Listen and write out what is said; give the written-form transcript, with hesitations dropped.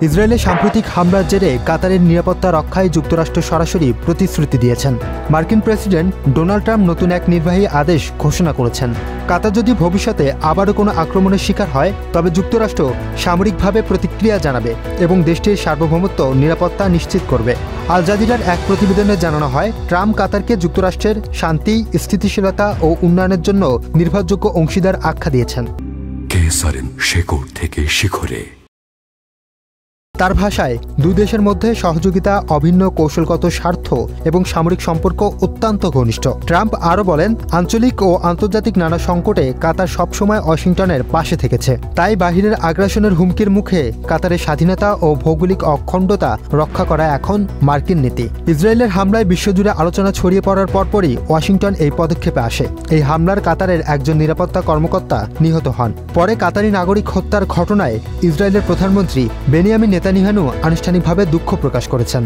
ইসরায়েলের সাম্প্রতিক হামলার জেরে কাতারের নিরাপত্তা রক্ষায় যুক্তরাষ্ট্র সরাসরি প্রতিশ্রুতি দিয়েছেন। মার্কিন প্রেসিডেন্ট ডোনাল্ড ট্রাম্প নতুন এক নির্বাহী আদেশ ঘোষণা করেছেন। কাতার যদি ভবিষ্যতে আবারও কোনো আক্রমণের শিকার হয় তবে যুক্তরাষ্ট্র সামরিকভাবে প্রতিক্রিয়া জানাবে এবং দেশটির সার্বভৌমত্ব নিরাপত্তা নিশ্চিত করবে। আল জাজিরার এক প্রতিবেদনে জানানো হয়, ট্রাম্প কাতারকে যুক্তরাষ্ট্রের শান্তি, স্থিতিশীলতা ও উন্নয়নের জন্য নির্ভরযোগ্য অংশীদার আখ্যা দিয়েছেন। শেকড় থেকে শিখরে। তার ভাষায় দুই দেশের মধ্যে সহযোগিতা অভিন্ন কৌশলগত স্বার্থ এবং সামরিক সম্পর্ক অত্যন্ত ঘনিষ্ঠ। ট্রাম্প আরও বলেন, আঞ্চলিক ও আন্তর্জাতিক নানা সংকটে কাতার সবসময় ওয়াশিংটনের পাশে থেকেছে। তাই বাহিরের আগ্রাসনের হুমকির মুখে কাতারের স্বাধীনতা ও ভৌগোলিক অখণ্ডতা রক্ষা করা এখন মার্কিন নীতি। ইসরায়েলের হামলায় বিশ্বজুড়ে আলোচনা ছড়িয়ে পড়ার পরপরই ওয়াশিংটন এই পদক্ষেপে আসে। এই হামলার কাতারের একজন নিরাপত্তা কর্মকর্তা নিহত হন। পরে কাতারি নাগরিক হত্যার ঘটনায় ইসরায়েলের প্রধানমন্ত্রী বেনিয়ামিন নেতানিয়াহু আনুষ্ঠানিকভাবে দুঃখ প্রকাশ করেছেন।